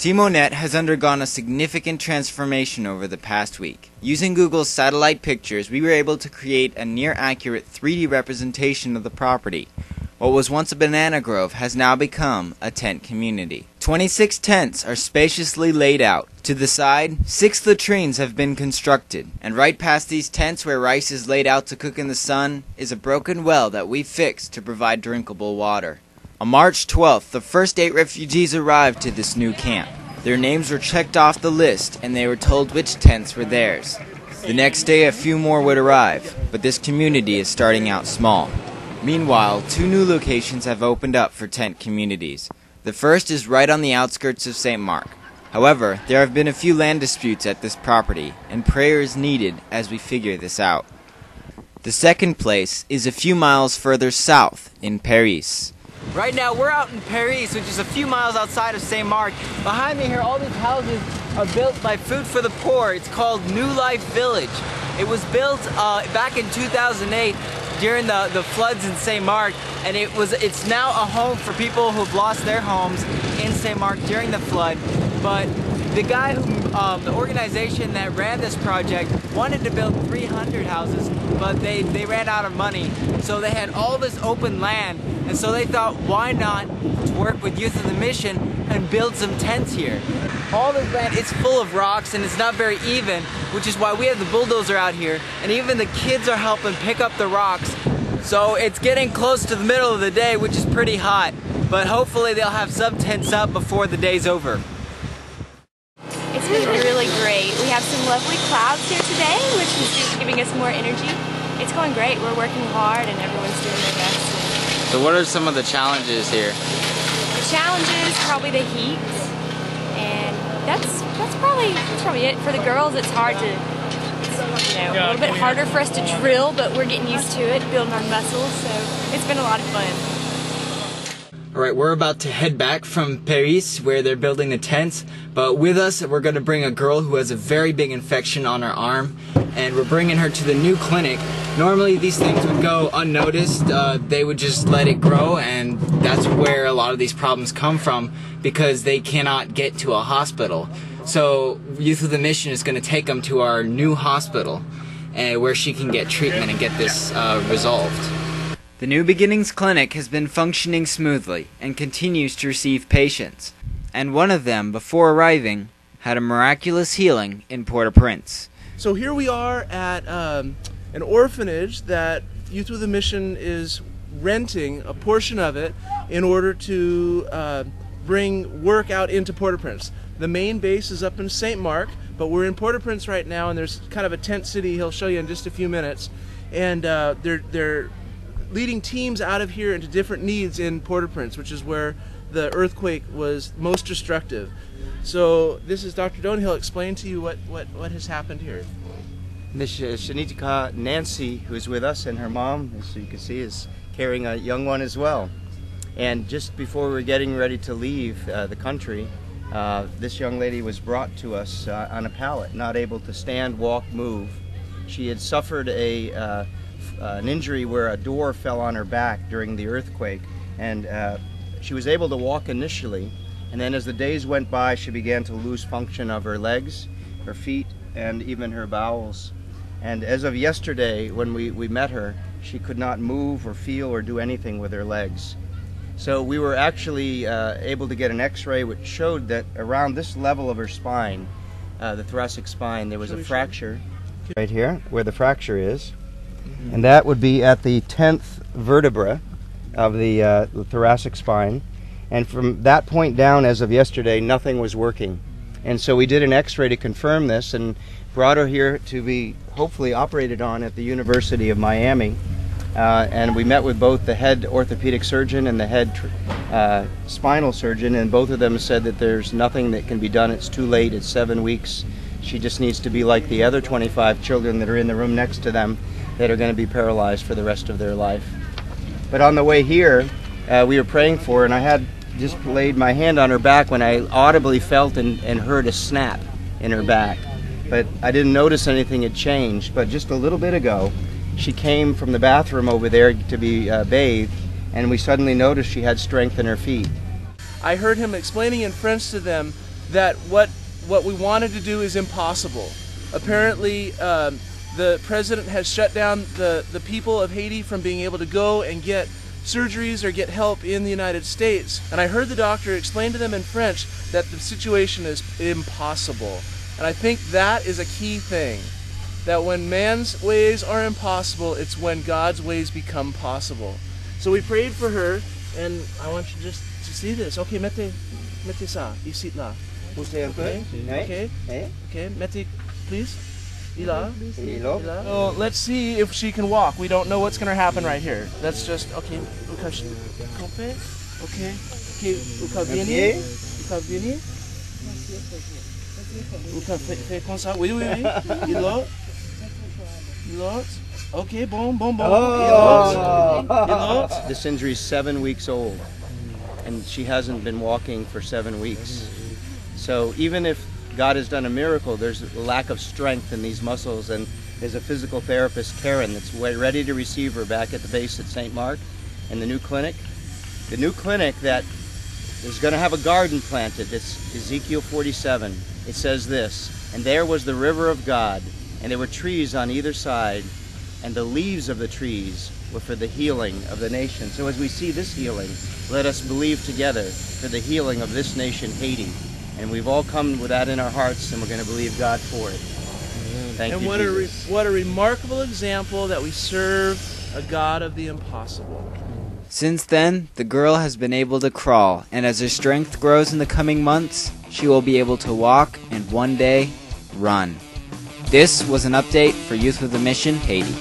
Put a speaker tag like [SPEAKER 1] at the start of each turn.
[SPEAKER 1] Timonette has undergone a significant transformation over the past week. Using Google's satellite pictures, we were able to create a near-accurate 3D representation of the property. What was once a banana grove has now become a tent community. 26 tents are spaciously laid out. To the side, 6 latrines have been constructed, and right past these tents where rice is laid out to cook in the sun is a broken well that we fixed to provide drinkable water. On March 12th, the first 8 refugees arrived to this new camp. Their names were checked off the list, and they were told which tents were theirs. The next day, a few more would arrive, but this community is starting out small. Meanwhile, 2 new locations have opened up for tent communities. The first is right on the outskirts of St. Mark. However, there have been a few land disputes at this property, and prayer is needed as we figure this out. The second place is a few miles further south, in Paris.
[SPEAKER 2] Right now we're out in Paris, which is a few miles outside of St. Mark. Behind me here, all these houses are built by Food for the Poor. It's called New Life Village. It was built back in 2008 during the floods in St. Mark, and it's now a home for people who've lost their homes in St. Mark during the flood. But the guy the organization that ran this project wanted to build 300 houses, but they ran out of money. So they had all this open land, and so they thought, why not work with Youth of the Mission and build some tents here? All this land, it's full of rocks and it's not very even, which is why we have the bulldozer out here, and even the kids are helping pick up the rocks. So it's getting close to the middle of the day, which is pretty hot, but hopefully they'll have some tents up before the day's over.
[SPEAKER 3] It's been really great. We have some lovely clouds here today, which is giving us more energy. It's going great. We're working hard and everyone's doing their best.
[SPEAKER 2] So what are some of the challenges here?
[SPEAKER 3] The challenges, probably the heat, and that's probably it. For the girls, it's hard to, a little bit harder for us to drill, but we're getting used to it, building our muscles, so it's been a lot of fun.
[SPEAKER 1] Alright, we're about to head back from Paris where they're building the tents, but with us we're going to bring a girl who has a very big infection on her arm, and we're bringing her to the new clinic. Normally these things would go unnoticed, they would just let it grow, and that's where a lot of these problems come from because they cannot get to a hospital. So Youth of the Mission is going to take them to our new hospital where she can get treatment and get this resolved. The New Beginnings Clinic has been functioning smoothly and continues to receive patients, and one of them, before arriving, had a miraculous healing in Port-au-Prince.
[SPEAKER 4] So here we are at an orphanage that Youth with a Mission is renting a portion of it in order to bring work out into Port-au-Prince. The main base is up in St. Mark, but we're in Port-au-Prince right now, and there's kind of a tent city he'll show you in just a few minutes, and they're leading teams out of here into different needs in Port-au-Prince, which is where the earthquake was most destructive. So this is Dr. Doan. He'll explain to you what has happened here.
[SPEAKER 5] Miss Shanitika Nancy, who's with us, and her mom, as you can see, is carrying a young one as well. And just before we were getting ready to leave the country, this young lady was brought to us on a pallet, not able to stand, walk, move. She had suffered an injury where a door fell on her back during the earthquake, and she was able to walk initially, and then as the days went by she began to lose function of her legs, her feet, and even her bowels. And as of yesterday, when we met her, she could not move or feel or do anything with her legs. So we were actually able to get an x-ray which showed that around this level of her spine, the thoracic spine, there was a fracture right here where the fracture is. And that would be at the 10th vertebra of the thoracic spine. And from that point down, as of yesterday, nothing was working. And so we did an x-ray to confirm this and brought her here to be hopefully operated on at the University of Miami. And we met with both the head orthopedic surgeon and the head spinal surgeon, and both of them said that there's nothing that can be done. It's too late. It's 7 weeks. She just needs to be like the other 25 children that are in the room next to them that are going to be paralyzed for the rest of their life. But on the way here, we were praying for her, and I had just laid my hand on her back when I audibly felt and heard a snap in her back. But I didn't notice anything had changed. But just a little bit ago, she came from the bathroom over there to be bathed, and we suddenly noticed she had strength in her feet.
[SPEAKER 4] I heard him explaining in French to them that what we wanted to do is impossible. Apparently, the president has shut down the people of Haiti from being able to go and get surgeries or get help in the United States. And I heard the doctor explain to them in French that the situation is impossible. And I think that is a key thing. That when man's ways are impossible, it's when God's ways become possible. So we prayed for her, and I want you just to see this. Okay, mettez ça, ici, là.
[SPEAKER 5] Poussez un peu.
[SPEAKER 4] Okay,
[SPEAKER 5] Eh?
[SPEAKER 4] okay, mettez, please. Là.
[SPEAKER 5] Et là.
[SPEAKER 4] So let's see if she can walk. We don't know what's going to happen right here. That's just, okay, okay, okay, okay, venir, venir. Fais comme ça, oui, oui, oui. Et là. Okay, boom, boom, boom.
[SPEAKER 5] Oh. This injury is 7 weeks old, and she hasn't been walking for 7 weeks. So even if God has done a miracle, there's a lack of strength in these muscles, and there's a physical therapist, Karen, that's ready to receive her back at the base at St. Mark in the new clinic. The new clinic that is going to have a garden planted. It's Ezekiel 47. It says this, "And there was the river of God, and there were trees on either side, and the leaves of the trees were for the healing of the nation." So as we see this healing, let us believe together for the healing of this nation, Haiti. And we've all come with that in our hearts, and we're going to believe God for it. Thank you, Jesus.
[SPEAKER 4] What a remarkable example that we serve a God of the impossible.
[SPEAKER 1] Since then, the girl has been able to crawl, and as her strength grows in the coming months, she will be able to walk and one day run. This was an update for Youth with a Mission, Haiti.